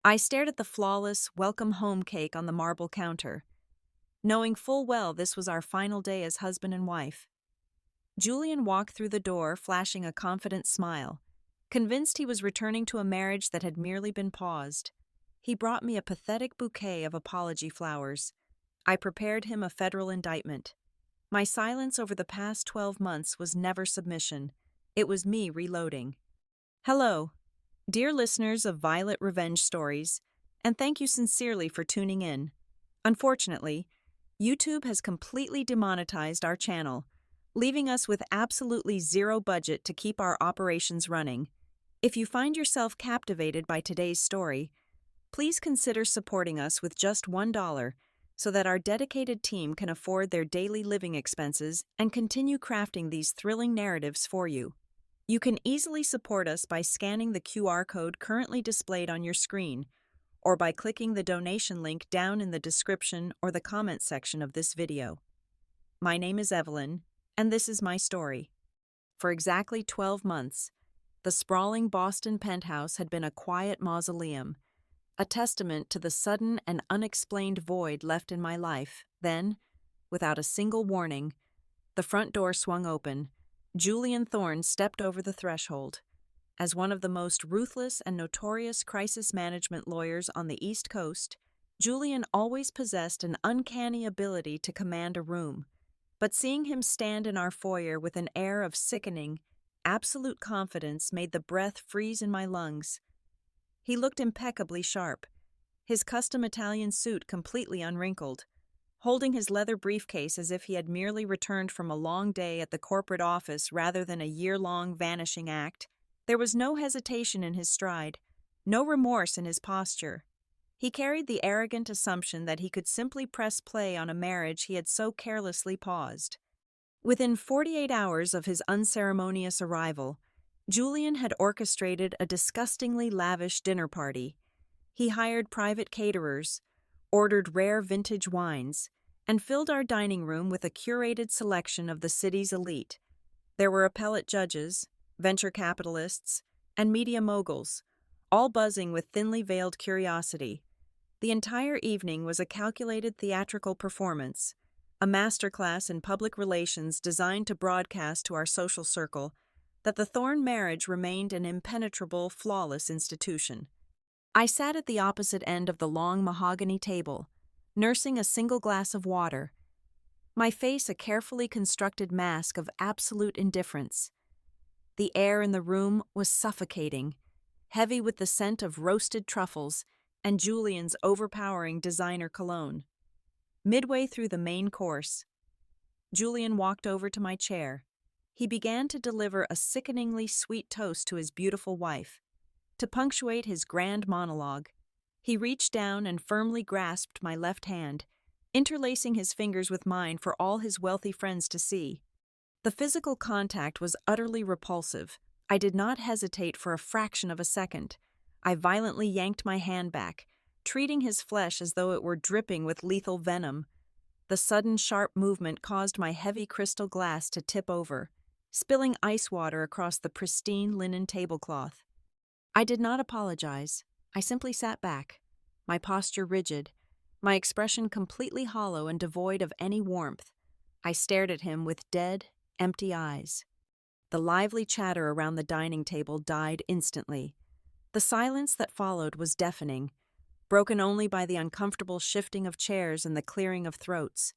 I stared at the flawless, welcome home cake on the marble counter, knowing full well this was our final day as husband and wife. Julian walked through the door, flashing a confident smile, convinced he was returning to a marriage that had merely been paused. He brought me a pathetic bouquet of apology flowers. I prepared him a federal indictment. My silence over the past 12 months was never submission. It was me reloading. Hello, dear listeners of Violet Revenge Stories, and thank you sincerely for tuning in. Unfortunately, YouTube has completely demonetized our channel, leaving us with absolutely zero budget to keep our operations running. If you find yourself captivated by today's story, please consider supporting us with just $1 so that our dedicated team can afford their daily living expenses and continue crafting these thrilling narratives for you. You can easily support us by scanning the QR code currently displayed on your screen, or by clicking the donation link down in the description or the comment section of this video. My name is Evelyn, and this is my story. For exactly 12 months, the sprawling Boston penthouse had been a quiet mausoleum, a testament to the sudden and unexplained void left in my life. Then, without a single warning, the front door swung open. Julian Thorne stepped over the threshold. As one of the most ruthless and notorious crisis management lawyers on the East Coast, Julian always possessed an uncanny ability to command a room. But seeing him stand in our foyer with an air of sickening, absolute confidence made the breath freeze in my lungs. He looked impeccably sharp, his custom Italian suit completely unwrinkled, holding his leather briefcase as if he had merely returned from a long day at the corporate office rather than a year-long vanishing act. There was no hesitation in his stride, no remorse in his posture. He carried the arrogant assumption that he could simply press play on a marriage he had so carelessly paused. Within 48 hours of his unceremonious arrival, Julian had orchestrated a disgustingly lavish dinner party. He hired private caterers, ordered rare vintage wines, and filled our dining room with a curated selection of the city's elite. There were appellate judges, venture capitalists, and media moguls, all buzzing with thinly veiled curiosity. The entire evening was a calculated theatrical performance, a masterclass in public relations designed to broadcast to our social circle that the Thorne marriage remained an impenetrable, flawless institution. I sat at the opposite end of the long mahogany table, nursing a single glass of water, my face a carefully constructed mask of absolute indifference. The air in the room was suffocating, heavy with the scent of roasted truffles and Julian's overpowering designer cologne. Midway through the main course, Julian walked over to my chair. He began to deliver a sickeningly sweet toast to his beautiful wife. To punctuate his grand monologue, he reached down and firmly grasped my left hand, interlacing his fingers with mine for all his wealthy friends to see. The physical contact was utterly repulsive. I did not hesitate for a fraction of a second. I violently yanked my hand back, treating his flesh as though it were dripping with lethal venom. The sudden sharp movement caused my heavy crystal glass to tip over, spilling ice water across the pristine linen tablecloth. I did not apologize. I simply sat back, my posture rigid, my expression completely hollow and devoid of any warmth. I stared at him with dead, empty eyes. The lively chatter around the dining table died instantly. The silence that followed was deafening, broken only by the uncomfortable shifting of chairs and the clearing of throats.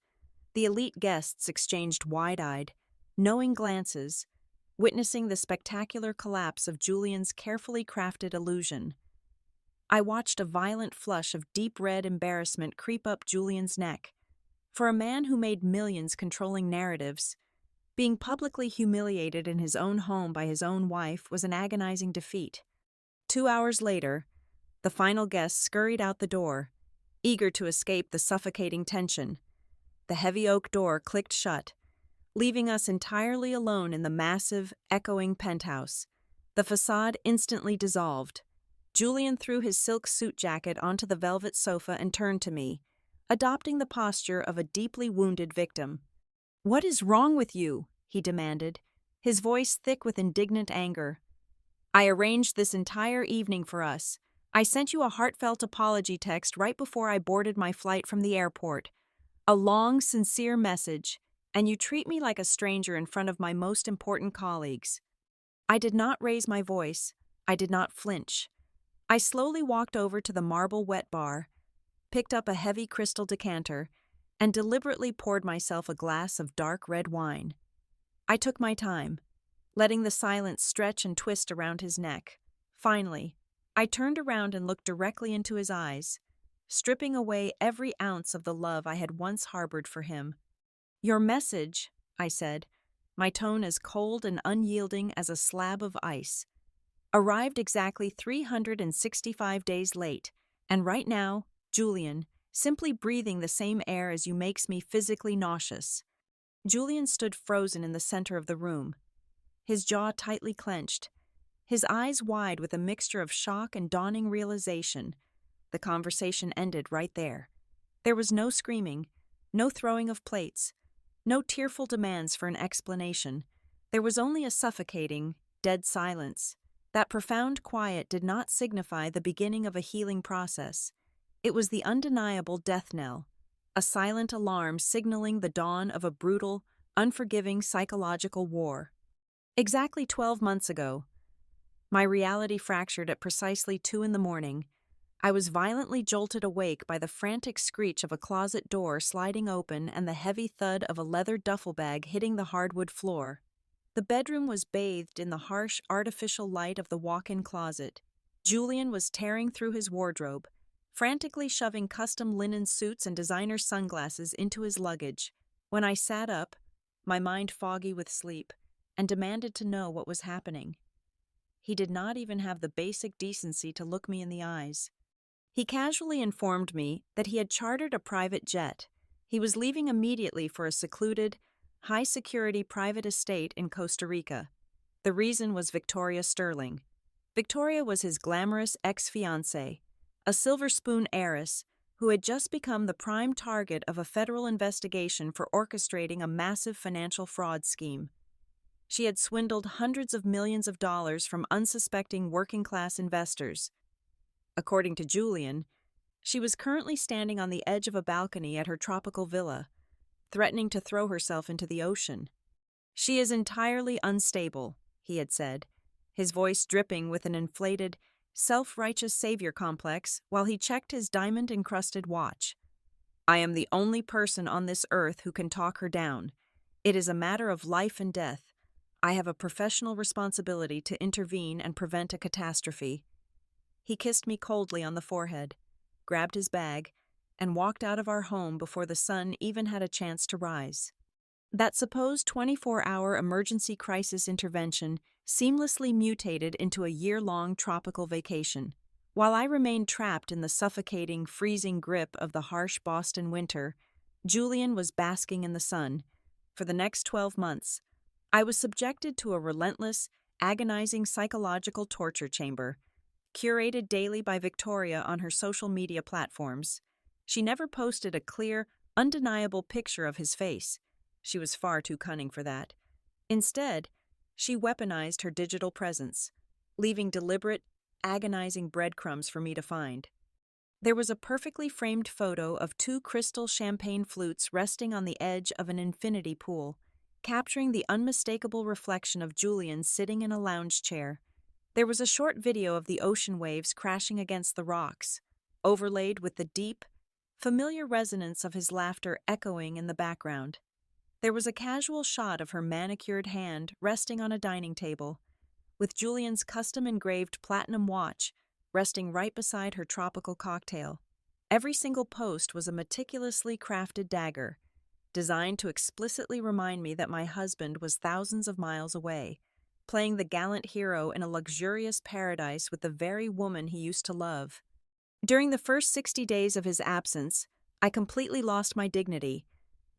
The elite guests exchanged wide-eyed, knowing glances, witnessing the spectacular collapse of Julian's carefully crafted illusion. I watched a violent flush of deep red embarrassment creep up Julian's neck. For a man who made millions controlling narratives, being publicly humiliated in his own home by his own wife was an agonizing defeat. 2 hours later, the final guest scurried out the door, eager to escape the suffocating tension. The heavy oak door clicked shut, leaving us entirely alone in the massive, echoing penthouse. The facade instantly dissolved. Julian threw his silk suit jacket onto the velvet sofa and turned to me, adopting the posture of a deeply wounded victim. "What is wrong with you?" he demanded, his voice thick with indignant anger. "I arranged this entire evening for us. I sent you a heartfelt apology text right before I boarded my flight from the airport. A long, sincere message, and you treat me like a stranger in front of my most important colleagues. I did not raise my voice. I did not flinch. I slowly walked over to the marble wet bar, picked up a heavy crystal decanter, and deliberately poured myself a glass of dark red wine. I took my time, letting the silence stretch and twist around his neck. Finally, I turned around and looked directly into his eyes, stripping away every ounce of the love I had once harbored for him. "Your message," I said, my tone as cold and unyielding as a slab of ice, "arrived exactly 365 days late, and right now, Julian, simply breathing the same air as you makes me physically nauseous." Julian stood frozen in the center of the room, his jaw tightly clenched, his eyes wide with a mixture of shock and dawning realization. The conversation ended right there. There was no screaming, no throwing of plates, no tearful demands for an explanation. There was only a suffocating, dead silence. That profound quiet did not signify the beginning of a healing process. It was the undeniable death knell, a silent alarm signaling the dawn of a brutal, unforgiving psychological war. Exactly 12 months ago, my reality fractured at precisely 2 a.m. I was violently jolted awake by the frantic screech of a closet door sliding open and the heavy thud of a leather duffel bag hitting the hardwood floor. The bedroom was bathed in the harsh, artificial light of the walk-in closet. Julian was tearing through his wardrobe, frantically shoving custom linen suits and designer sunglasses into his luggage. When I sat up, my mind foggy with sleep, and demanded to know what was happening. He did not even have the basic decency to look me in the eyes. He casually informed me that he had chartered a private jet. He was leaving immediately for a secluded, high-security private estate in Costa Rica. The reason was Victoria Sterling. Victoria was his glamorous ex-fiancée, a silver spoon heiress who had just become the prime target of a federal investigation for orchestrating a massive financial fraud scheme. She had swindled hundreds of millions of dollars from unsuspecting working-class investors. According to Julian, she was currently standing on the edge of a balcony at her tropical villa, threatening to throw herself into the ocean. "She is entirely unstable," he had said, his voice dripping with an inflated, self-righteous savior complex while he checked his diamond-encrusted watch. "I am the only person on this earth who can talk her down. It is a matter of life and death. I have a professional responsibility to intervene and prevent a catastrophe." He kissed me coldly on the forehead, grabbed his bag, and walked out of our home before the sun even had a chance to rise. That supposed 24-hour emergency crisis intervention seamlessly mutated into a year-long tropical vacation. While I remained trapped in the suffocating, freezing grip of the harsh Boston winter, Julian was basking in the sun. For the next 12 months, I was subjected to a relentless, agonizing psychological torture chamber, curated daily by Victoria on her social media platforms. She never posted a clear, undeniable picture of his face. She was far too cunning for that. Instead, she weaponized her digital presence, leaving deliberate, agonizing breadcrumbs for me to find. There was a perfectly framed photo of 2 crystal champagne flutes resting on the edge of an infinity pool, capturing the unmistakable reflection of Julian sitting in a lounge chair. There was a short video of the ocean waves crashing against the rocks, overlaid with the deep, familiar resonance of his laughter echoing in the background. There was a casual shot of her manicured hand resting on a dining table, with Julian's custom-engraved platinum watch resting right beside her tropical cocktail. Every single post was a meticulously crafted dagger, designed to explicitly remind me that my husband was thousands of miles away, playing the gallant hero in a luxurious paradise with the very woman he used to love. During the first 60 days of his absence, I completely lost my dignity.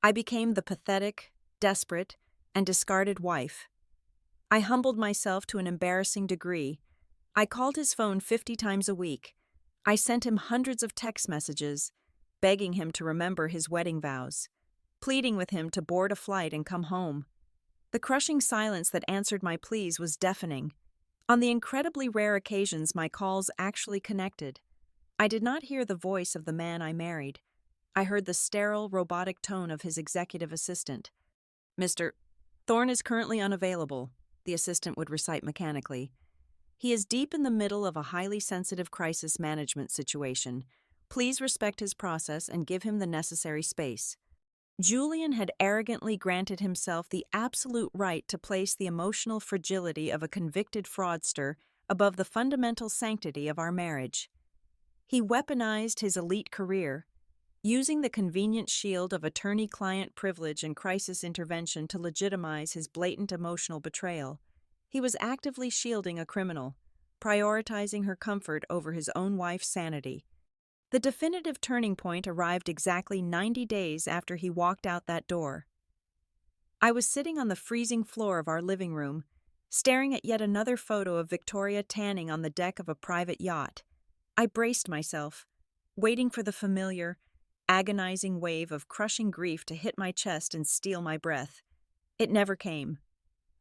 I became the pathetic, desperate, and discarded wife. I humbled myself to an embarrassing degree. I called his phone 50 times a week. I sent him hundreds of text messages, begging him to remember his wedding vows, pleading with him to board a flight and come home. The crushing silence that answered my pleas was deafening. On the incredibly rare occasions my calls actually connected, I did not hear the voice of the man I married. I heard the sterile, robotic tone of his executive assistant. Mr. Thorne is currently unavailable, the assistant would recite mechanically. He is deep in the middle of a highly sensitive crisis management situation. Please respect his process and give him the necessary space. Julian had arrogantly granted himself the absolute right to place the emotional fragility of a convicted fraudster above the fundamental sanctity of our marriage. He weaponized his elite career, using the convenient shield of attorney-client privilege and crisis intervention to legitimize his blatant emotional betrayal. He was actively shielding a criminal, prioritizing her comfort over his own wife's sanity. The definitive turning point arrived exactly 90 days after he walked out that door. I was sitting on the freezing floor of our living room, staring at yet another photo of Victoria tanning on the deck of a private yacht. I braced myself, waiting for the familiar, agonizing wave of crushing grief to hit my chest and steal my breath. It never came.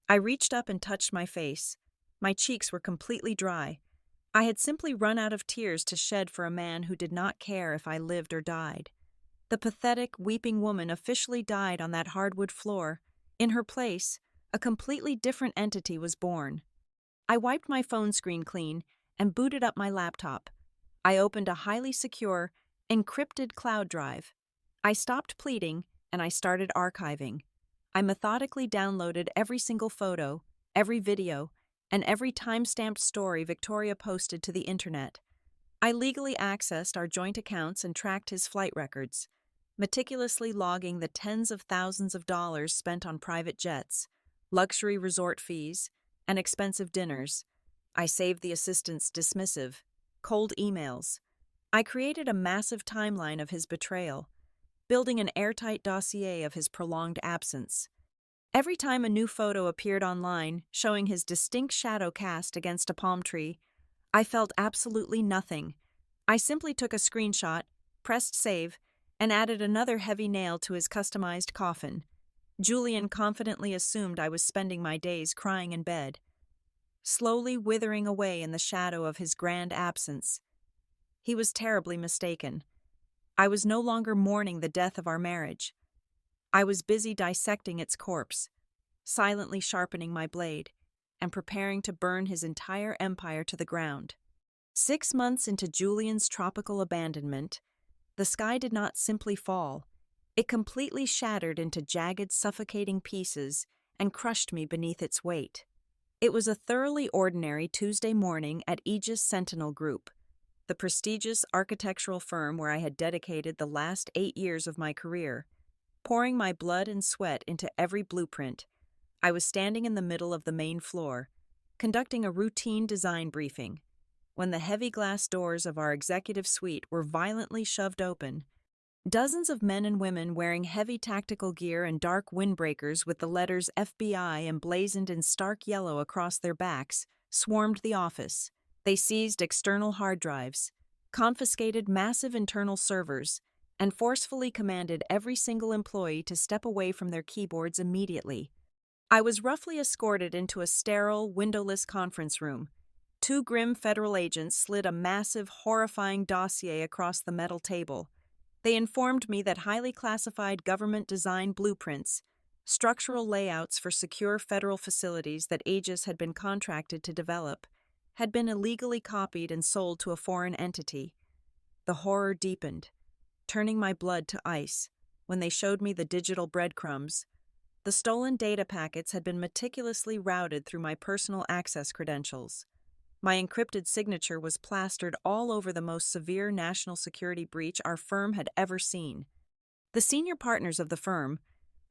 I reached up and touched my face. My cheeks were completely dry. I had simply run out of tears to shed for a man who did not care if I lived or died. The pathetic, weeping woman officially died on that hardwood floor. In her place, a completely different entity was born. I wiped my phone screen clean and booted up my laptop. I opened a highly secure, encrypted cloud drive. I stopped pleading and I started archiving. I methodically downloaded every single photo, every video, and every time-stamped story Victoria posted to the internet. I legally accessed our joint accounts and tracked his flight records, meticulously logging the tens of thousands of dollars spent on private jets, luxury resort fees, and expensive dinners. I saved the assistant's dismissive, cold emails. I created a massive timeline of his betrayal, building an airtight dossier of his prolonged absence. Every time a new photo appeared online showing his distinct shadow cast against a palm tree, I felt absolutely nothing. I simply took a screenshot, pressed save, and added another heavy nail to his customized coffin. Julian confidently assumed I was spending my days crying in bed, slowly withering away in the shadow of his grand absence. He was terribly mistaken. I was no longer mourning the death of our marriage. I was busy dissecting its corpse, silently sharpening my blade, and preparing to burn his entire empire to the ground. 6 months into Julian's tropical abandonment, the sky did not simply fall. It completely shattered into jagged, suffocating pieces and crushed me beneath its weight. It was a thoroughly ordinary Tuesday morning at Aegis Sentinel Group, the prestigious architectural firm where I had dedicated the last 8 years of my career. Pouring my blood and sweat into every blueprint, I was standing in the middle of the main floor, conducting a routine design briefing, when the heavy glass doors of our executive suite were violently shoved open. Dozens of men and women wearing heavy tactical gear and dark windbreakers with the letters FBI emblazoned in stark yellow across their backs swarmed the office. They seized external hard drives, confiscated massive internal servers, and forcefully commanded every single employee to step away from their keyboards immediately. I was roughly escorted into a sterile, windowless conference room. 2 grim federal agents slid a massive, horrifying dossier across the metal table. They informed me that highly classified government design blueprints, structural layouts for secure federal facilities that Aegis had been contracted to develop, had been illegally copied and sold to a foreign entity. The horror deepened, turning my blood to ice when they showed me the digital breadcrumbs. The stolen data packets had been meticulously routed through my personal access credentials. My encrypted signature was plastered all over the most severe national security breach our firm had ever seen. The senior partners of the firm,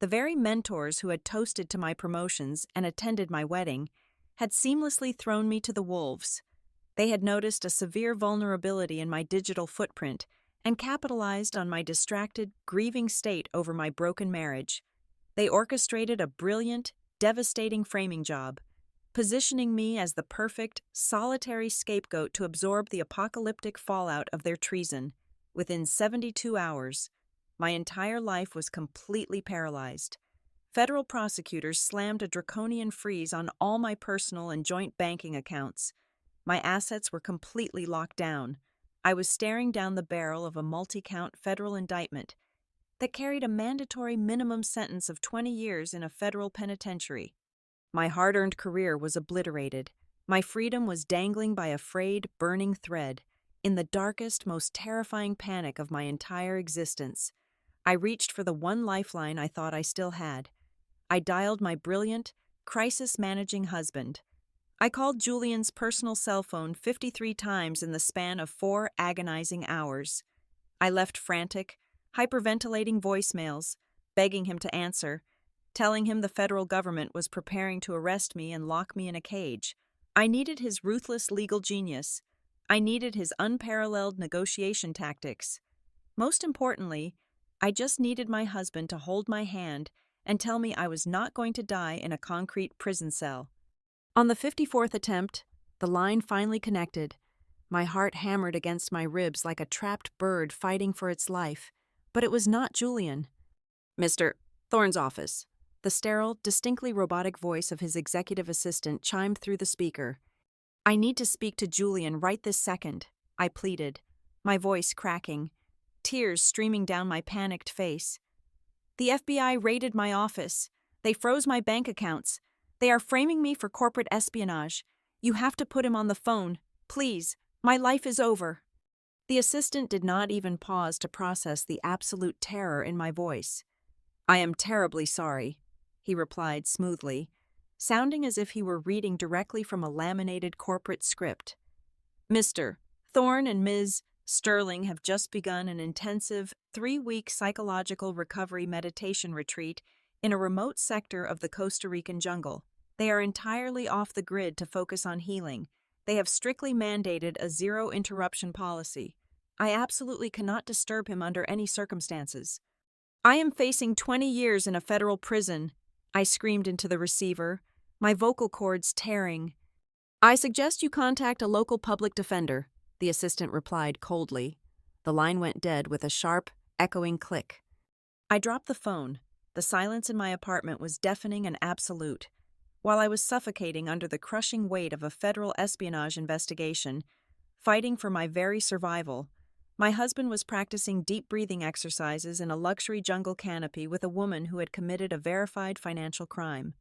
the very mentors who had toasted to my promotions and attended my wedding, had seamlessly thrown me to the wolves. They had noticed a severe vulnerability in my digital footprint and capitalized on my distracted, grieving state over my broken marriage. They orchestrated a brilliant, devastating framing job, positioning me as the perfect, solitary scapegoat to absorb the apocalyptic fallout of their treason. Within 72 hours, my entire life was completely paralyzed. Federal prosecutors slammed a draconian freeze on all my personal and joint banking accounts. My assets were completely locked down. I was staring down the barrel of a multi-count federal indictment that carried a mandatory minimum sentence of 20 years in a federal penitentiary. My hard-earned career was obliterated. My freedom was dangling by a frayed, burning thread. In the darkest, most terrifying panic of my entire existence, I reached for the one lifeline I thought I still had. I dialed my brilliant, crisis-managing husband. I called Julian's personal cell phone 53 times in the span of 4 agonizing hours. I left frantic, hyperventilating voicemails, begging him to answer, telling him the federal government was preparing to arrest me and lock me in a cage. I needed his ruthless legal genius. I needed his unparalleled negotiation tactics. Most importantly, I just needed my husband to hold my hand and tell me I was not going to die in a concrete prison cell. On the 54th attempt, the line finally connected. My heart hammered against my ribs like a trapped bird fighting for its life. But it was not Julian. "Mr. Thorne's office." The sterile, distinctly robotic voice of his executive assistant chimed through the speaker. "I need to speak to Julian right this second," I pleaded, my voice cracking, tears streaming down my panicked face. "The FBI raided my office. They froze my bank accounts. They are framing me for corporate espionage. You have to put him on the phone. Please, my life is over." The assistant did not even pause to process the absolute terror in my voice. "I am terribly sorry," he replied smoothly, sounding as if he were reading directly from a laminated corporate script. "Mr. Thorne and Ms. Sterling have just begun an intensive 3-week psychological recovery meditation retreat in a remote sector of the Costa Rican jungle. They are entirely off the grid to focus on healing. They have strictly mandated a zero-interruption policy. I absolutely cannot disturb him under any circumstances. I am facing 20 years in a federal prison," I screamed into the receiver, my vocal cords tearing. "I suggest you contact a local public defender," the assistant replied coldly. The line went dead with a sharp, echoing click. I dropped the phone. The silence in my apartment was deafening and absolute. While I was suffocating under the crushing weight of a federal espionage investigation, fighting for my very survival, my husband was practicing deep breathing exercises in a luxury jungle canopy with a woman who had committed a verified financial crime.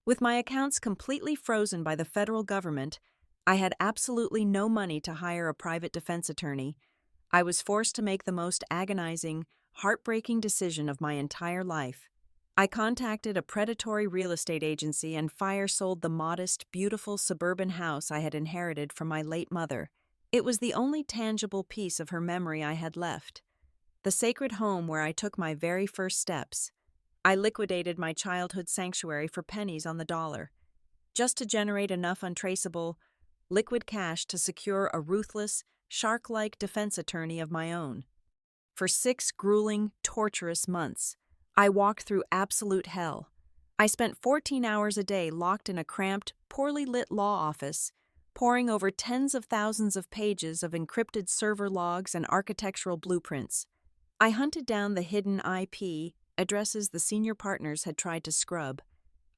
With my accounts completely frozen by the federal government, I had absolutely no money to hire a private defense attorney. I was forced to make the most agonizing, heartbreaking decision of my entire life. I contacted a predatory real estate agency and fire-sold the modest, beautiful suburban house I had inherited from my late mother. It was the only tangible piece of her memory I had left. The sacred home where I took my very first steps. I liquidated my childhood sanctuary for pennies on the dollar, just to generate enough untraceable, liquid cash to secure a ruthless, shark-like defense attorney of my own. For 6 grueling, torturous months, I walked through absolute hell. I spent 14 hours a day locked in a cramped, poorly lit law office, poring over tens of thousands of pages of encrypted server logs and architectural blueprints. I hunted down the hidden IP addresses the senior partners had tried to scrub.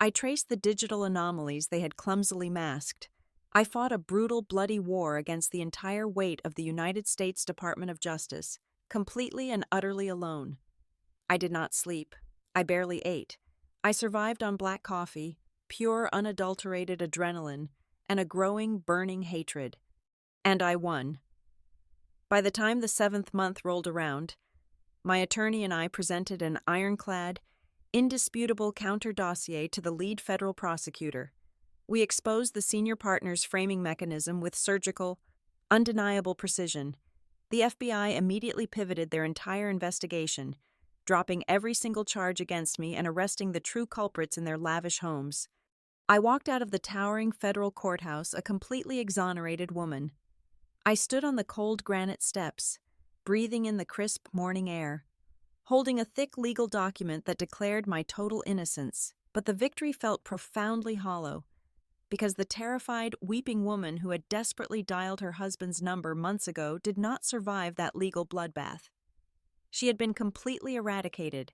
I traced the digital anomalies they had clumsily masked. I fought a brutal, bloody war against the entire weight of the United States Department of Justice, completely and utterly alone. I did not sleep. I barely ate. I survived on black coffee, pure, unadulterated adrenaline, and a growing, burning hatred. And I won. By the time the 7th month rolled around, my attorney and I presented an ironclad, indisputable counter-dossier to the lead federal prosecutor. We exposed the senior partner's framing mechanism with surgical, undeniable precision. The FBI immediately pivoted their entire investigation, dropping every single charge against me and arresting the true culprits in their lavish homes. I walked out of the towering federal courthouse a completely exonerated woman. I stood on the cold granite steps, breathing in the crisp morning air, holding a thick legal document that declared my total innocence, but the victory felt profoundly hollow, because the terrified, weeping woman who had desperately dialed her husband's number months ago did not survive that legal bloodbath. She had been completely eradicated,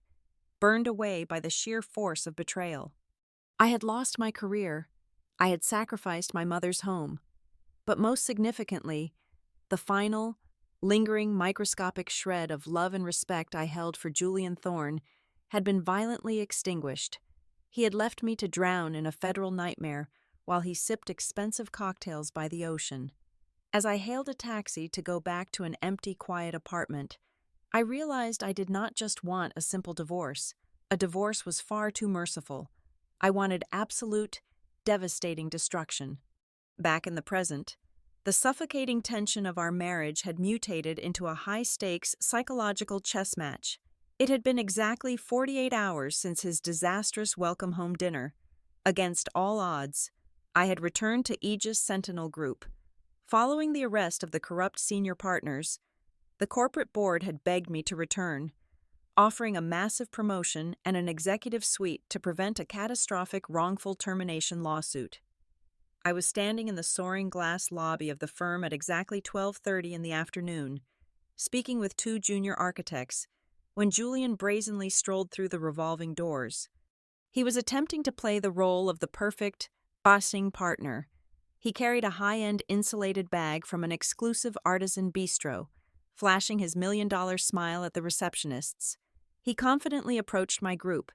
burned away by the sheer force of betrayal. I had lost my career. I had sacrificed my mother's home. But most significantly, the final, lingering microscopic shred of love and respect I held for Julian Thorne had been violently extinguished. He had left me to drown in a federal nightmare while he sipped expensive cocktails by the ocean. As I hailed a taxi to go back to an empty, quiet apartment, I realized I did not just want a simple divorce. A divorce was far too merciful. I wanted absolute, devastating destruction. Back in the present, the suffocating tension of our marriage had mutated into a high-stakes psychological chess match. It had been exactly 48 hours since his disastrous welcome-home dinner. Against all odds, I had returned to Aegis Sentinel Group. Following the arrest of the corrupt senior partners, the corporate board had begged me to return, offering a massive promotion and an executive suite to prevent a catastrophic wrongful termination lawsuit. I was standing in the soaring glass lobby of the firm at exactly 12:30 in the afternoon, speaking with two junior architects, when Julian brazenly strolled through the revolving doors. He was attempting to play the role of the perfect, bossing partner. He carried a high-end insulated bag from an exclusive artisan bistro, flashing his million-dollar smile at the receptionists. He confidently approached my group,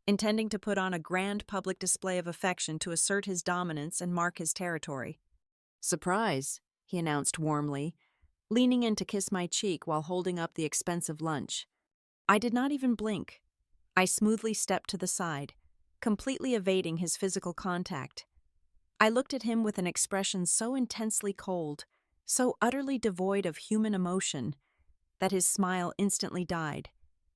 intending to put on a grand public display of affection to assert his dominance and mark his territory. "Surprise," he announced warmly, leaning in to kiss my cheek while holding up the expensive lunch. I did not even blink. I smoothly stepped to the side, completely evading his physical contact. I looked at him with an expression so intensely cold, so utterly devoid of human emotion, that his smile instantly died.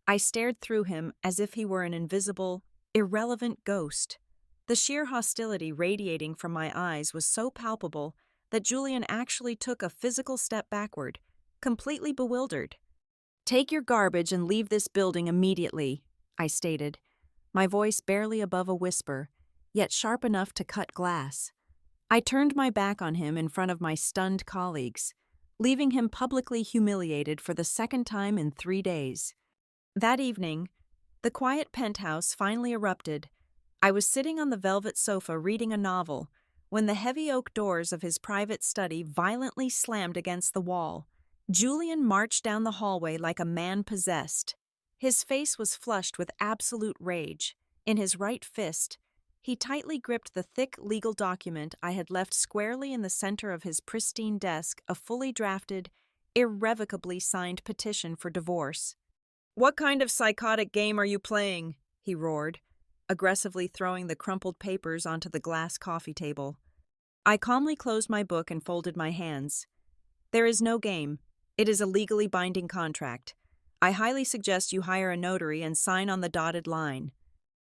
I stared through him as if he were an invisible, irrelevant ghost. The sheer hostility radiating from my eyes was so palpable that Julian actually took a physical step backward, completely bewildered. "Take your garbage and leave this building immediately," I stated, my voice barely above a whisper, yet sharp enough to cut glass. I turned my back on him in front of my stunned colleagues, leaving him publicly humiliated for the second time in 3 days. That evening, the quiet penthouse finally erupted. I was sitting on the velvet sofa reading a novel when the heavy oak doors of his private study violently slammed against the wall. Julian marched down the hallway like a man possessed. His face was flushed with absolute rage. In his right fist, he tightly gripped the thick legal document I had left squarely in the center of his pristine desk, a fully drafted, irrevocably signed petition for divorce. "What kind of psychotic game are you playing?" he roared, aggressively throwing the crumpled papers onto the glass coffee table. I calmly closed my book and folded my hands. "There is no game. It is a legally binding contract. I highly suggest you hire a notary and sign on the dotted line."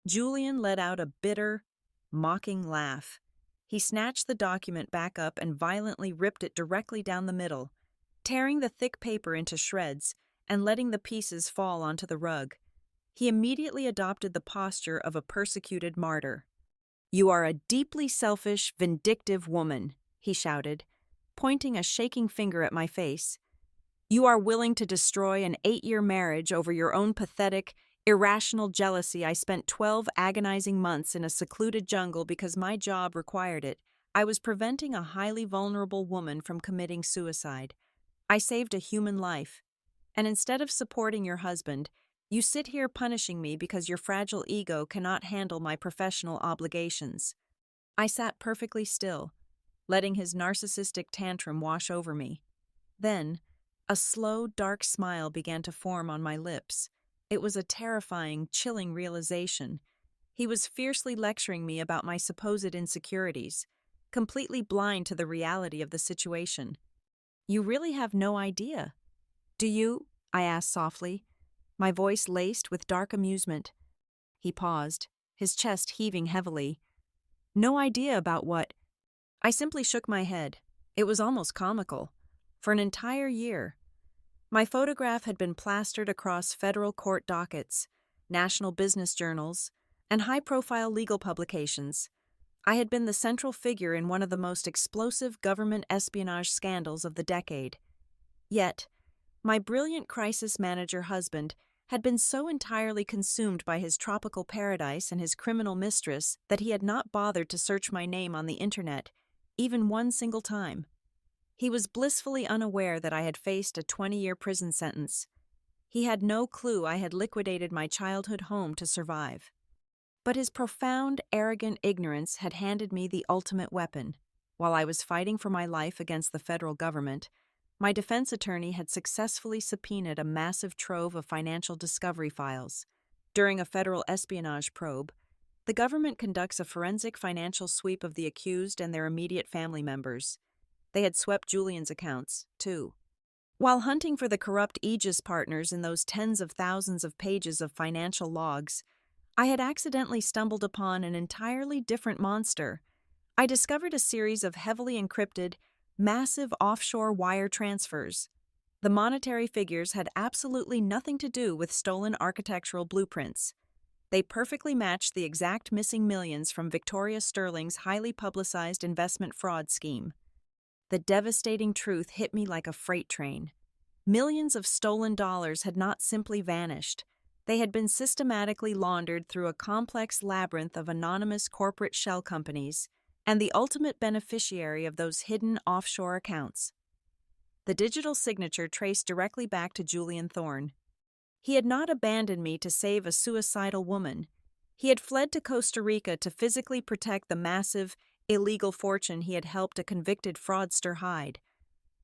Julian let out a bitter, mocking laugh. He snatched the document back up and violently ripped it directly down the middle, tearing the thick paper into shreds and letting the pieces fall onto the rug. He immediately adopted the posture of a persecuted martyr. "You are a deeply selfish, vindictive woman," he shouted, pointing a shaking finger at my face. "You are willing to destroy an 8-year marriage over your own pathetic, irrational jealousy. I spent 12 agonizing months in a secluded jungle because my job required it. I was preventing a highly vulnerable woman from committing suicide. I saved a human life. And instead of supporting your husband, you sit here punishing me because your fragile ego cannot handle my professional obligations." I sat perfectly still, letting his narcissistic tantrum wash over me. Then, a slow, dark smile began to form on my lips. It was a terrifying, chilling realization. He was fiercely lecturing me about my supposed insecurities, completely blind to the reality of the situation. "You really have no idea, do you?" I asked softly, my voice laced with dark amusement. He paused, his chest heaving heavily. "No idea about what?" I simply shook my head. It was almost comical. For an entire year, my photograph had been plastered across federal court dockets, national business journals, and high-profile legal publications. I had been the central figure in one of the most explosive government espionage scandals of the decade. Yet, my brilliant crisis manager husband had been so entirely consumed by his tropical paradise and his criminal mistress that he had not bothered to search my name on the internet, even one single time. He was blissfully unaware that I had faced a 20-year prison sentence. He had no clue I had liquidated my childhood home to survive. But his profound, arrogant ignorance had handed me the ultimate weapon. While I was fighting for my life against the federal government, my defense attorney had successfully subpoenaed a massive trove of financial discovery files. During a federal espionage probe, the government conducts a forensic financial sweep of the accused and their immediate family members. They had swept Julian's accounts, too. While hunting for the corrupt Aegis partners in those tens of thousands of pages of financial logs, I had accidentally stumbled upon an entirely different monster. I discovered a series of heavily encrypted, massive offshore wire transfers. The monetary figures had absolutely nothing to do with stolen architectural blueprints. They perfectly matched the exact missing millions from Victoria Sterling's highly publicized investment fraud scheme. The devastating truth hit me like a freight train. Millions of stolen dollars had not simply vanished. They had been systematically laundered through a complex labyrinth of anonymous corporate shell companies, and the ultimate beneficiary of those hidden offshore accounts. The digital signature traced directly back to Julian Thorne. He had not abandoned me to save a suicidal woman. He had fled to Costa Rica to physically protect the massive, illegal fortune he had helped a convicted fraudster hide.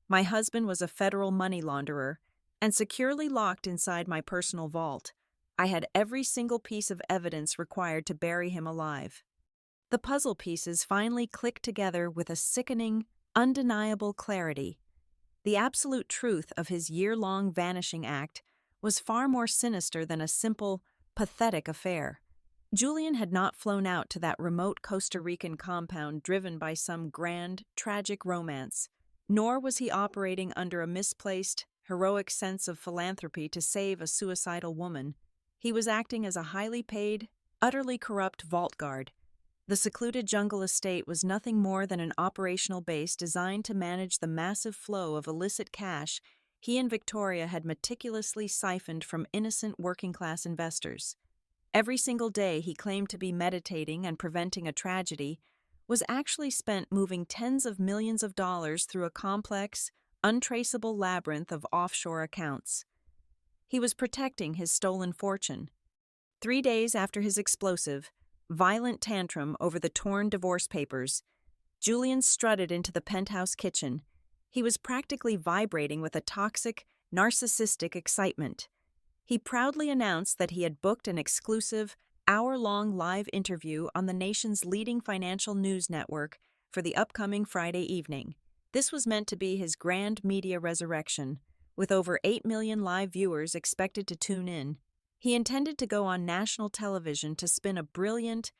My husband was a federal money launderer, and securely locked inside my personal vault, I had every single piece of evidence required to bury him alive. The puzzle pieces finally clicked together with a sickening, undeniable clarity. The absolute truth of his year-long vanishing act was far more sinister than a simple, pathetic affair. Julian had not flown out to that remote Costa Rican compound driven by some grand, tragic romance, nor was he operating under a misplaced, heroic sense of philanthropy to save a suicidal woman. He was acting as a highly paid, utterly corrupt vault guard. The secluded jungle estate was nothing more than an operational base designed to manage the massive flow of illicit cash he and Victoria had meticulously siphoned from innocent working-class investors. Every single day he claimed to be meditating and preventing a tragedy was actually spent moving tens of millions of dollars through a complex, untraceable labyrinth of offshore accounts. He was protecting his stolen fortune. 3 days after his explosive, violent tantrum over the torn divorce papers, Julian strutted into the penthouse kitchen. He was practically vibrating with a toxic, narcissistic excitement. He proudly announced that he had booked an exclusive, hour-long live interview on the nation's leading financial news network for the upcoming Friday evening. This was meant to be his grand media resurrection, with over 8 million live viewers expected to tune in. He intended to go on national television to spin a brilliant,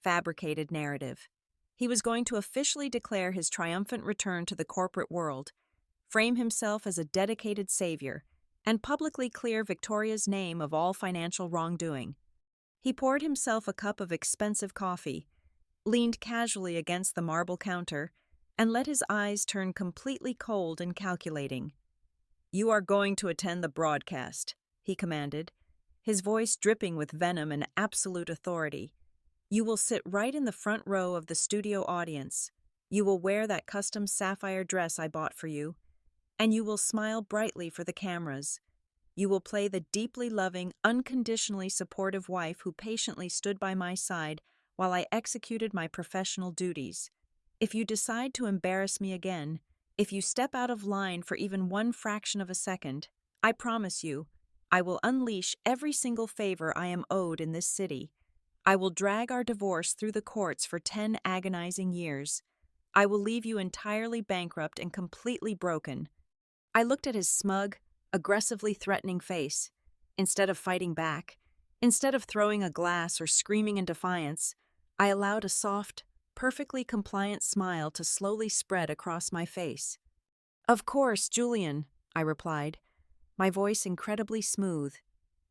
fabricated narrative. He was going to officially declare his triumphant return to the corporate world, frame himself as a dedicated savior, and publicly clear Victoria's name of all financial wrongdoing. He poured himself a cup of expensive coffee, leaned casually against the marble counter, and let his eyes turn completely cold and calculating. "You are going to attend the broadcast," he commanded, his voice dripping with venom and absolute authority. "You will sit right in the front row of the studio audience. You will wear that custom sapphire dress I bought for you, and you will smile brightly for the cameras. You will play the deeply loving, unconditionally supportive wife who patiently stood by my side while I executed my professional duties. If you decide to embarrass me again, if you step out of line for even one fraction of a second, I promise you, I will unleash every single favor I am owed in this city. I will drag our divorce through the courts for 10 agonizing years. I will leave you entirely bankrupt and completely broken." I looked at his smug, aggressively threatening face. Instead of fighting back, instead of throwing a glass or screaming in defiance, I allowed a soft, perfectly compliant smile to slowly spread across my face. "Of course, Julian," I replied, my voice incredibly smooth,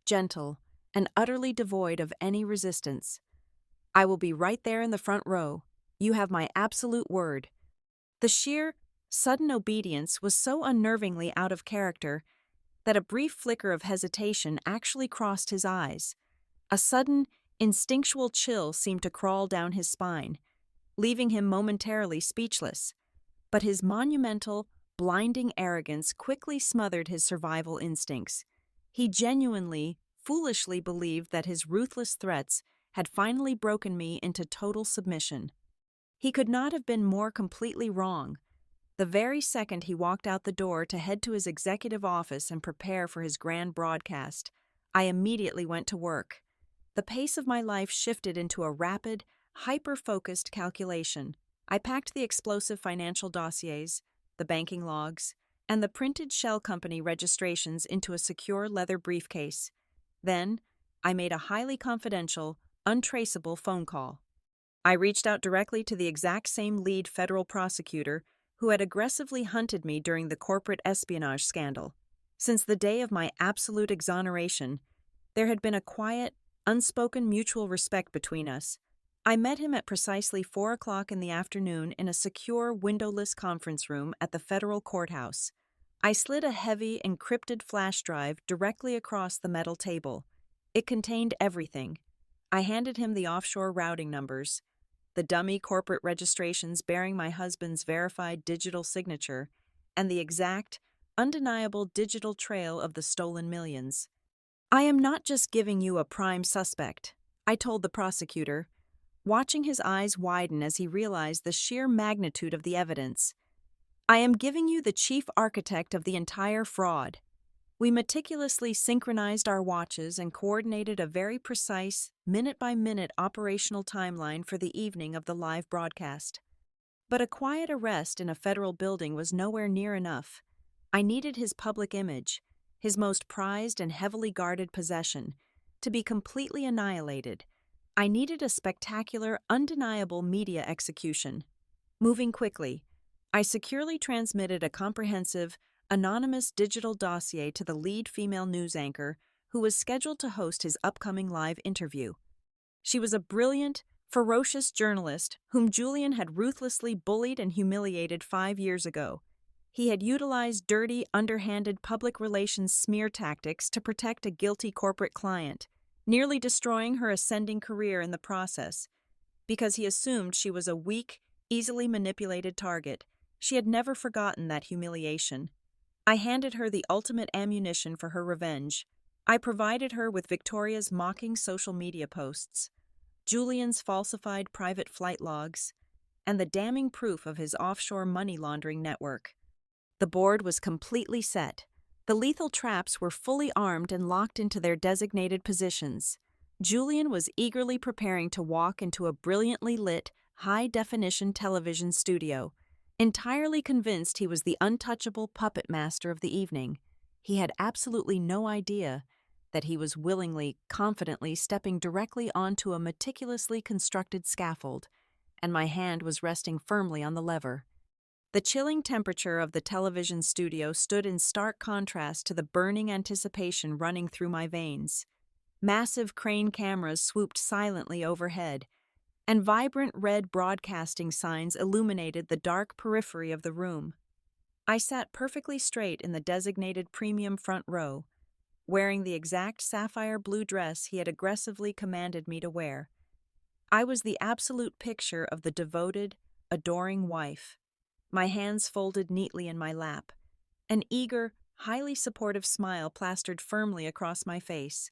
gentle, and utterly devoid of any resistance. "I will be right there in the front row. You have my absolute word." The sheer, sudden obedience was so unnervingly out of character that a brief flicker of hesitation actually crossed his eyes. A sudden, instinctual chill seemed to crawl down his spine, leaving him momentarily speechless. But his monumental, blinding arrogance quickly smothered his survival instincts. He genuinely, foolishly believed that his ruthless threats had finally broken me into total submission. He could not have been more completely wrong. The very second he walked out the door to head to his executive office and prepare for his grand broadcast, I immediately went to work. The pace of my life shifted into a rapid, hyper-focused calculation. I packed the explosive financial dossiers, the banking logs, and the printed shell company registrations into a secure leather briefcase. Then, I made a highly confidential, untraceable phone call. I reached out directly to the exact same lead federal prosecutor who had aggressively hunted me during the corporate espionage scandal. Since the day of my absolute exoneration, there had been a quiet, unspoken mutual respect between us. I met him at precisely 4 o'clock in the afternoon in a secure, windowless conference room at the federal courthouse. I slid a heavy, encrypted flash drive directly across the metal table. It contained everything. I handed him the offshore routing numbers, the dummy corporate registrations bearing my husband's verified digital signature, and the exact, undeniable digital trail of the stolen millions. "I am not just giving you a prime suspect," I told the prosecutor, watching his eyes widen as he realized the sheer magnitude of the evidence. "I am giving you the chief architect of the entire fraud." We meticulously synchronized our watches and coordinated a very precise, minute-by-minute operational timeline for the evening of the live broadcast. But a quiet arrest in a federal building was nowhere near enough. I needed his public image, his most prized and heavily guarded possession, to be completely annihilated. I needed a spectacular, undeniable media execution. Moving quickly, I securely transmitted a comprehensive, anonymous digital dossier to the lead female news anchor who was scheduled to host his upcoming live interview. She was a brilliant, ferocious journalist whom Julian had ruthlessly bullied and humiliated 5 years ago. He had utilized dirty, underhanded public relations smear tactics to protect a guilty corporate client, nearly destroying her ascending career in the process. Because he assumed she was a weak, easily manipulated target, she had never forgotten that humiliation. I handed her the ultimate ammunition for her revenge. I provided her with Victoria's mocking social media posts, Julian's falsified private flight logs, and the damning proof of his offshore money laundering network. The board was completely set. The lethal traps were fully armed and locked into their designated positions. Julian was eagerly preparing to walk into a brilliantly lit, high-definition television studio, entirely convinced he was the untouchable puppet master of the evening. He had absolutely no idea that he was willingly, confidently stepping directly onto a meticulously constructed scaffold, and my hand was resting firmly on the lever. The chilling temperature of the television studio stood in stark contrast to the burning anticipation running through my veins. Massive crane cameras swooped silently overhead, and vibrant red broadcasting signs illuminated the dark periphery of the room. I sat perfectly straight in the designated premium front row, wearing the exact sapphire blue dress he had aggressively commanded me to wear. I was the absolute picture of the devoted, adoring wife, my hands folded neatly in my lap, an eager, highly supportive smile plastered firmly across my face.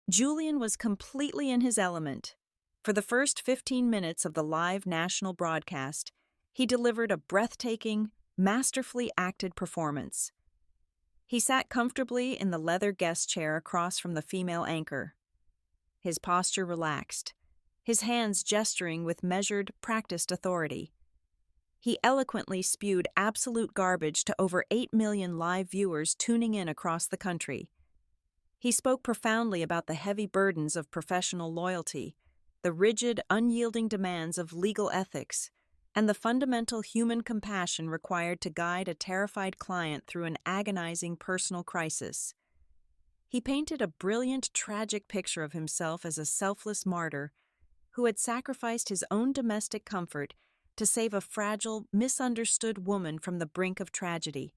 Julian was completely in his element. For the first 15 minutes of the live national broadcast, he delivered a breathtaking, masterfully acted performance. He sat comfortably in the leather guest chair across from the female anchor, his posture relaxed, his hands gesturing with measured, practiced authority. He eloquently spewed absolute garbage to over 8 million live viewers tuning in across the country. He spoke profoundly about the heavy burdens of professional loyalty, the rigid, unyielding demands of legal ethics, and the fundamental human compassion required to guide a terrified client through an agonizing personal crisis. He painted a brilliant, tragic picture of himself as a selfless martyr who had sacrificed his own domestic comfort to save a fragile, misunderstood woman from the brink of tragedy.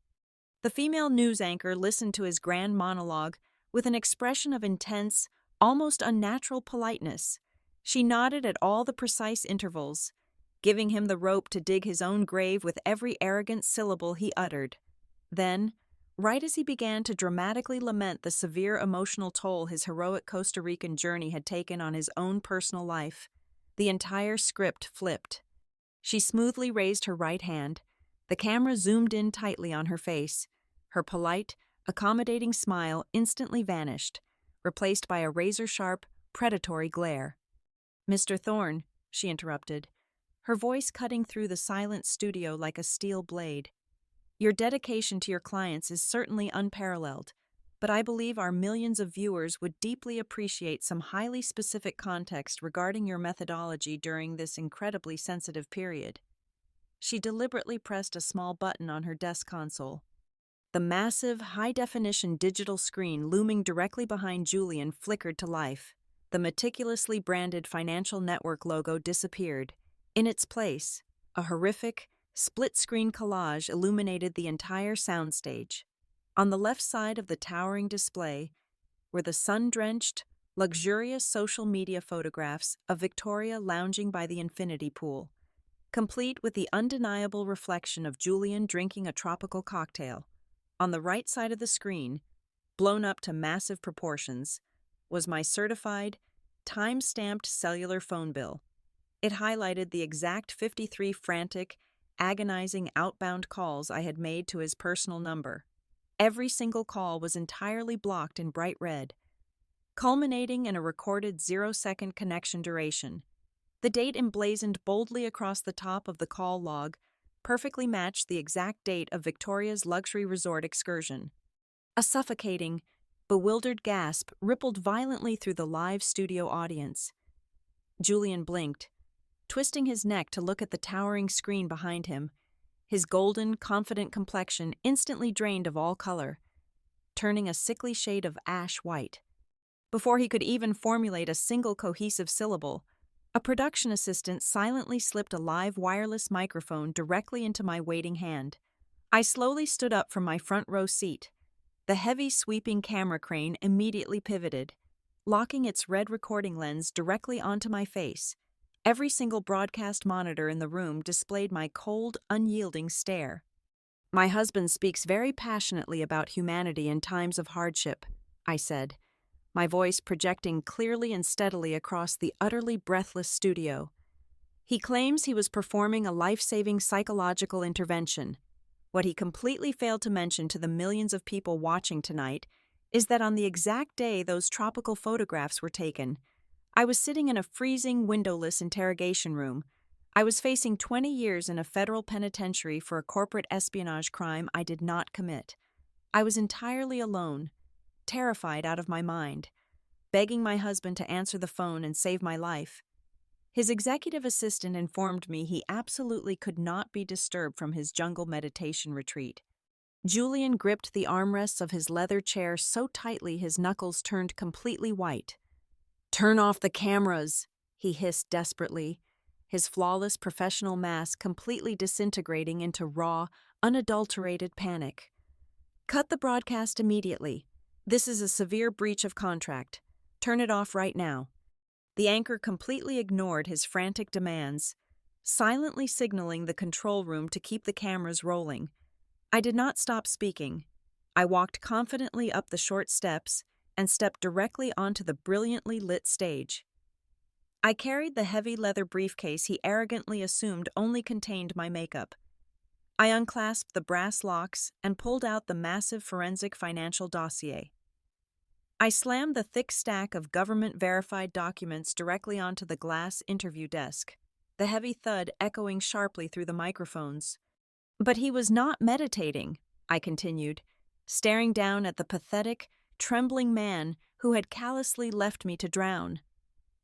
The female news anchor listened to his grand monologue with an expression of intense, almost unnatural politeness. She nodded at all the precise intervals, giving him the rope to dig his own grave with every arrogant syllable he uttered. Then, right as he began to dramatically lament the severe emotional toll his heroic Costa Rican journey had taken on his own personal life, the entire script flipped. She smoothly raised her right hand. The camera zoomed in tightly on her face. Her polite, accommodating smile instantly vanished, replaced by a razor-sharp, predatory glare. "Mr. Thorne," she interrupted, her voice cutting through the silent studio like a steel blade. "Your dedication to your clients is certainly unparalleled, but I believe our millions of viewers would deeply appreciate some highly specific context regarding your methodology during this incredibly sensitive period." She deliberately pressed a small button on her desk console. The massive, high-definition digital screen looming directly behind Julian flickered to life. The meticulously branded financial network logo disappeared. In its place, a horrific, split-screen collage illuminated the entire soundstage. On the left side of the towering display were the sun-drenched, luxurious social media photographs of Victoria lounging by the infinity pool, complete with the undeniable reflection of Julian drinking a tropical cocktail. On the right side of the screen, blown up to massive proportions, was my certified, time-stamped cellular phone bill. It highlighted the exact 53 frantic, agonizing outbound calls I had made to his personal number. Every single call was entirely blocked in bright red, culminating in a recorded 0-second connection duration. The date emblazoned boldly across the top of the call log perfectly matched the exact date of Victoria's luxury resort excursion. A suffocating, bewildered gasp rippled violently through the live studio audience. Julian blinked, twisting his neck to look at the towering screen behind him, his golden, confident complexion instantly drained of all color, turning a sickly shade of ash white. Before he could even formulate a single cohesive syllable, a production assistant silently slipped a live wireless microphone directly into my waiting hand. I slowly stood up from my front row seat. The heavy, sweeping camera crane immediately pivoted, locking its red recording lens directly onto my face. Every single broadcast monitor in the room displayed my cold, unyielding stare. "My husband speaks very passionately about humanity in times of hardship," I said, my voice projecting clearly and steadily across the utterly breathless studio. "He claims he was performing a life-saving psychological intervention. What he completely failed to mention to the millions of people watching tonight is that on the exact day those tropical photographs were taken, I was sitting in a freezing, windowless interrogation room. I was facing 20 years in a federal penitentiary for a corporate espionage crime I did not commit. I was entirely alone, terrified out of my mind, begging my husband to answer the phone and save my life. His executive assistant informed me he absolutely could not be disturbed from his jungle meditation retreat." Julian gripped the armrests of his leather chair so tightly his knuckles turned completely white. "Turn off the cameras," he hissed desperately, his flawless professional mask completely disintegrating into raw, unadulterated panic. "Cut the broadcast immediately. This is a severe breach of contract. Turn it off right now." The anchor completely ignored his frantic demands, silently signaling the control room to keep the cameras rolling. I did not stop speaking. I walked confidently up the short steps and stepped directly onto the brilliantly lit stage. I carried the heavy leather briefcase he arrogantly assumed only contained my makeup. I unclasped the brass locks and pulled out the massive forensic financial dossier. I slammed the thick stack of government-verified documents directly onto the glass interview desk, the heavy thud echoing sharply through the microphones. "But he was not meditating," I continued, staring down at the pathetic, trembling man who had callously left me to drown.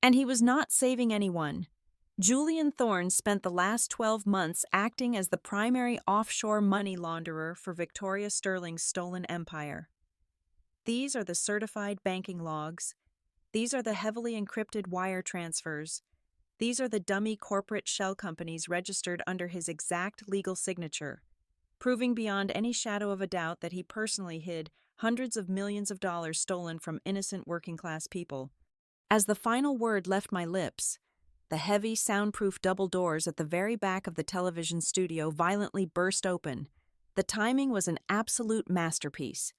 "And he was not saving anyone. Julian Thorne spent the last 12 months acting as the primary offshore money launderer for Victoria Sterling's stolen empire. These are the certified banking logs. These are the heavily encrypted wire transfers. These are the dummy corporate shell companies registered under his exact legal signature. proving beyond any shadow of a doubt that he personally hid hundreds of millions of dollars stolen from innocent working-class people. As the final word left my lips, the heavy, soundproof double doors at the very back of the television studio violently burst open. The timing was an absolute masterpiece.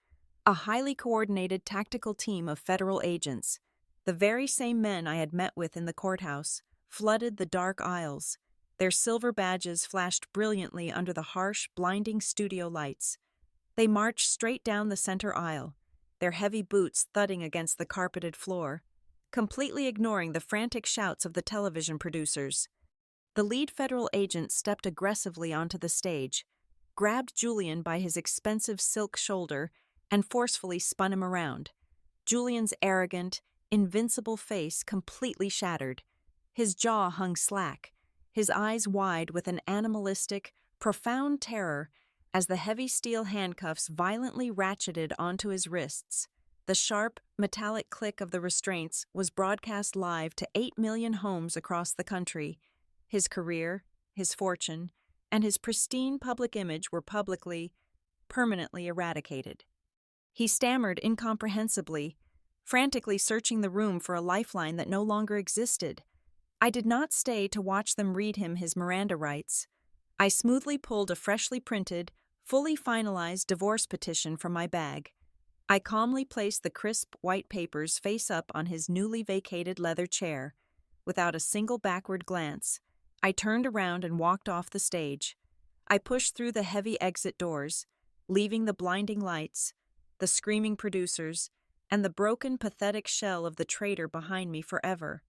A highly coordinated tactical team of federal agents, the very same men I had met with in the courthouse, flooded the dark aisles. Their silver badges flashed brilliantly under the harsh, blinding studio lights. They marched straight down the center aisle, their heavy boots thudding against the carpeted floor, completely ignoring the frantic shouts of the television producers. The lead federal agent stepped aggressively onto the stage, grabbed Julian by his expensive silk shoulder, and forcefully spun him around. Julian's arrogant, invincible face completely shattered. His jaw hung slack, his eyes wide with an animalistic, profound terror as the heavy steel handcuffs violently ratcheted onto his wrists. The sharp, metallic click of the restraints was broadcast live to 8 million homes across the country. His career, his fortune, and his pristine public image were permanently eradicated. He stammered incomprehensibly, frantically searching the room for a lifeline that no longer existed. I did not stay to watch them read him his Miranda rights. I smoothly pulled a freshly printed, fully finalized divorce petition from my bag. I calmly placed the crisp white papers face up on his newly vacated leather chair. Without a single backward glance, I turned around and walked off the stage. I pushed through the heavy exit doors, leaving the blinding lights, the screaming producers, and the broken, pathetic shell of the traitor behind me forever.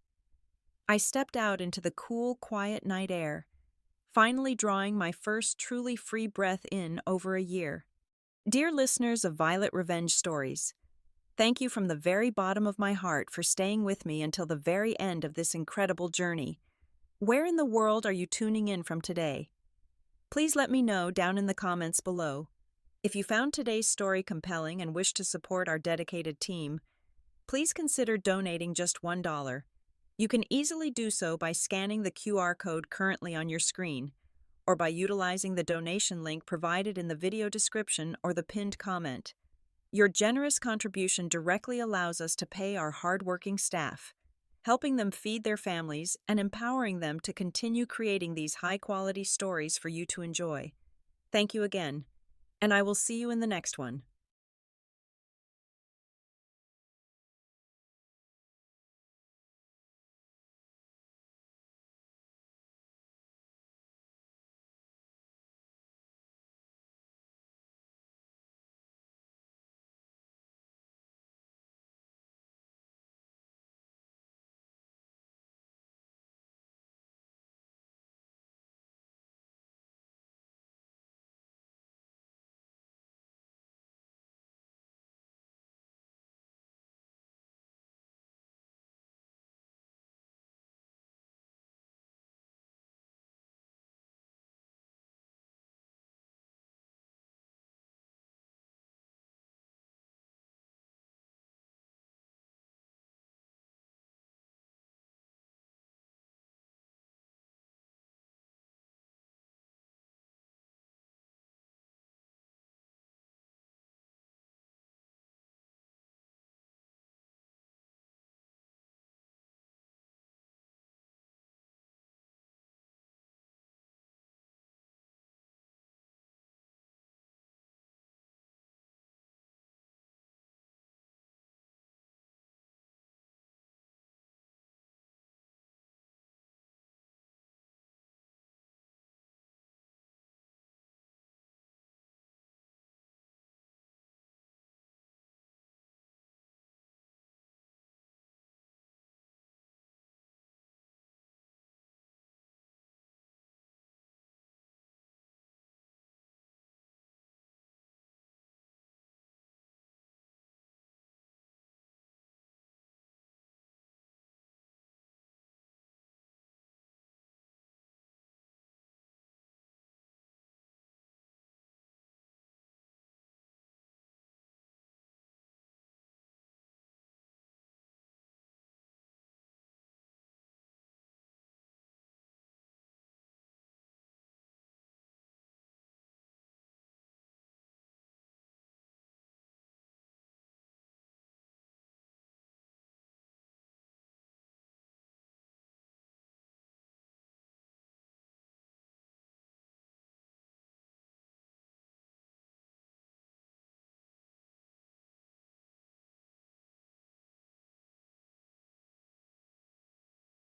I stepped out into the cool, quiet night air, finally drawing my first truly free breath in over a year. Dear listeners of Violet Revenge Stories, thank you from the very bottom of my heart for staying with me until the very end of this incredible journey. Where in the world are you tuning in from today? Please let me know down in the comments below. If you found today's story compelling and wish to support our dedicated team, please consider donating just $1. You can easily do so by scanning the QR code currently on your screen, or by utilizing the donation link provided in the video description or the pinned comment. Your generous contribution directly allows us to pay our hardworking staff, helping them feed their families and empowering them to continue creating these high-quality stories for you to enjoy. Thank you again, and I will see you in the next one.